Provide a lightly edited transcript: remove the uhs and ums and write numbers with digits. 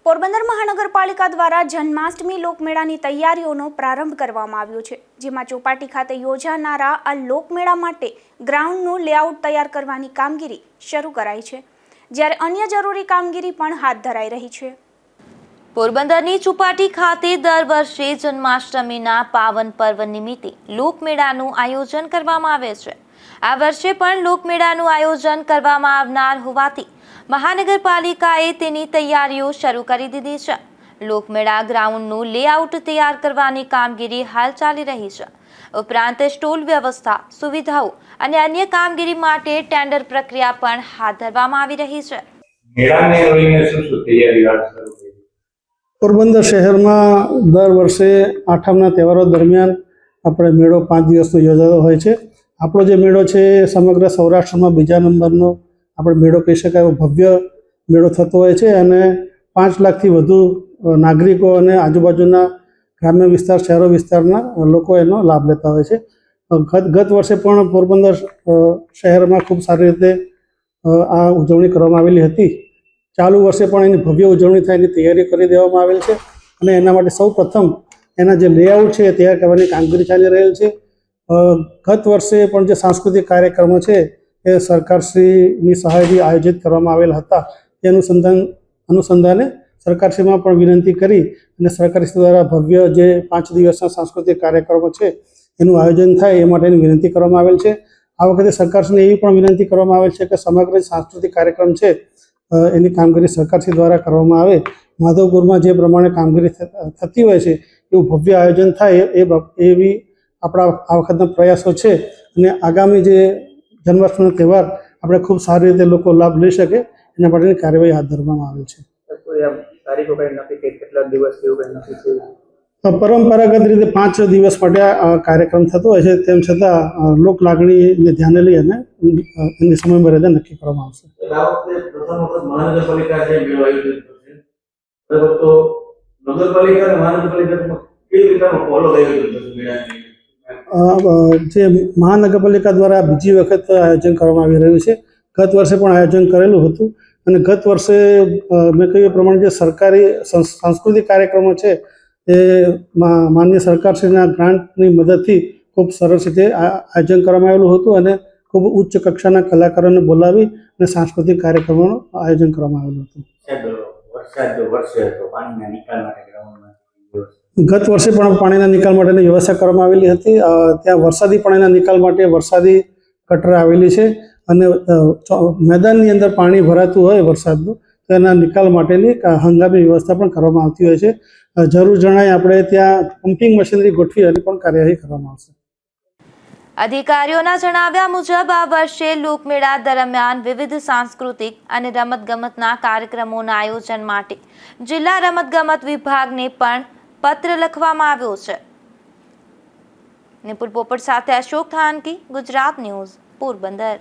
પોરબંદર મહાનગરપાલિકા દ્વારા જન્માષ્ટમી લોકમેળાની તૈયારીઓનો પ્રારંભ કરવામાં આવ્યો છે, જેમાં ચોપાટી ખાતે યોજાનારા આ લોકમેળા માટે ગ્રાઉન્ડનું લેઆઉટ તૈયાર કરવાની કામગીરી શરૂ કરાઈ છે, જ્યારે અન્ય જરૂરી કામગીરી પણ હાથ ધરાઈ રહી છે. પોરબંદરની ચોપાટી ખાતે દર વર્ષે જન્માષ્ટમીના પાવન પર્વ નિમિત્તે લોકમેળાનું આયોજન કરવામાં આવે છે. આ વર્ષે પણ લોકમેળાનું આયોજન કરવામાં આવનાર હોવાથી મહાનગરપાલિકાએ તેની તૈયારીઓ શરૂ કરી દીધી છે. લોકમેળા ગ્રાઉન્ડનું લેઆઉટ તૈયાર કરવાની કામગીરી હાલ ચાલી રહી છે. ઉપરાંત સ્ટોલ વ્યવસ્થા, સુવિધાઓ અને અન્ય કામગીરી માટે ટેન્ડર પ્રક્રિયા પણ હાથ ધરવામાં આવી રહી છે. પોરબંદર શહેરમાં દર વર્ષે આઠમના તહેવારો દરમિયાન આપણે મેળો 5 દિવસનો યોજાતો હોય છે. આપણો જે મેળો છે સમગ્ર સૌરાષ્ટ્રમાં બીજા નંબરનો આપણે મેળો કહી શકાય, ભવ્ય મેળો થતો હોય છે અને 5 લાખથી વધુ નાગરિકો અને આજુબાજુના ગ્રામ્ય વિસ્તાર, શહેરો વિસ્તારના લોકો એનો લાભ લેતા હોય છે. ગત વર્ષે પણ પોરબંદર શહેરમાં ખૂબ સારી રીતે આ ઉજવણી કરવામાં આવેલી હતી. ચાલુ વર્ષે પણ એની ભવ્ય ઉજવણી થાય એની તૈયારી કરી દેવામાં આવેલ છે અને એના માટે સૌ પ્રથમ એના જે લેઆઉટ છે એ તૈયાર કરવાની કામગીરી ચાલી રહેલ છે. ગત વર્ષે પણ જે સાંસ્કૃતિક કાર્યક્રમો છે એ સરકારશ્રીની સહાયથી આયોજિત કરવામાં આવેલા હતા. તે અનુસંધાને સરકારશ્રીમાં પણ વિનંતી કરી અને સરકારશ્રી દ્વારા ભવ્ય જે 5 દિવસના સાંસ્કૃતિક કાર્યક્રમો છે એનું આયોજન થાય એ માટેની વિનંતી કરવામાં આવેલ છે. આ વખતે સરકારશ્રીને એવી પણ વિનંતી કરવામાં આવેલ છે કે સમગ્ર સાંસ્કૃતિક કાર્યક્રમ છે એની કામગીરી સરકારશ્રી દ્વારા કરવામાં આવે. માધવપુરમાં જે પ્રમાણે કામગીરી થતી હોય છે એવું ભવ્ય આયોજન થાય એવી આપણા આ વખતના પ્રયાસો છે અને આગામી જે જન્માષ્ટમીનો તહેવાર આપણે ખૂબ સારી રીતે લોકો લાભ લઈ શકે એના માટેની કાર્યવાહી હાથ ધરવામાં આવેલ છે. પરંપરાગત રીતે 5 દિવસ માટે આ કાર્યક્રમ થતો હોય છે, તેમ છતાં લોક લાગણીને ધ્યાને લઈ અને એની સમયમર્યાદા નક્કી કરવામાં આવશે. જે મહાનગરપાલિકા દ્વારા બીજી વખત આયોજન કરવામાં આવી રહ્યું છે. ગત વર્ષે પણ આયોજન કરેલું હતું અને ગત વર્ષે મેં કહ્યું પ્રમાણે જે સરકારી સાંસ્કૃતિક કાર્યક્રમો છે એ માનનીય સરકારશ્રીના ગ્રાન્ટની મદદથી ખૂબ સરસ રીતે આયોજન કરવામાં આવેલું હતું અને ખૂબ ઉચ્ચ કક્ષાના કલાકારોને બોલાવી અને સાંસ્કૃતિક કાર્યક્રમોનું આયોજન કરવામાં આવેલું હતું. ગત વર્ષે પણ પાણીના નિકાલ માટેની વ્યવસ્થા કરવામાં આવેલી હતી. ત્યાં વરસાદી પાણીના નિકાલ માટે વરસાદી ગટર આવેલી છે અને મેદાનની અંદર પાણી ભરાતું હોય વરસાદનું તો એના નિકાલ માટેની હંગામી વ્યવસ્થા પણ કરવામાં આવતી હોય છે. જરૂર જણાય આપણે ત્યાં પમ્પિંગ મશીનરી ગોઠવી અને પણ કાર્યવાહી કરવામાં આવશે. અધિકારીઓના જણાવ્યા મુજબ આ વર્ષે લોકમેળા દરમિયાન વિવિધ સાંસ્કૃતિક અને રમતગમતના કાર્યક્રમોના આયોજન માટે જિલ્લા રમતગમત વિભાગને પણ પત્ર લખવામાં આવ્યો છે. નિપુલ પોપટ સાથે અશોક થાનકી, ગુજરાત ન્યૂઝ, પોરબંદર.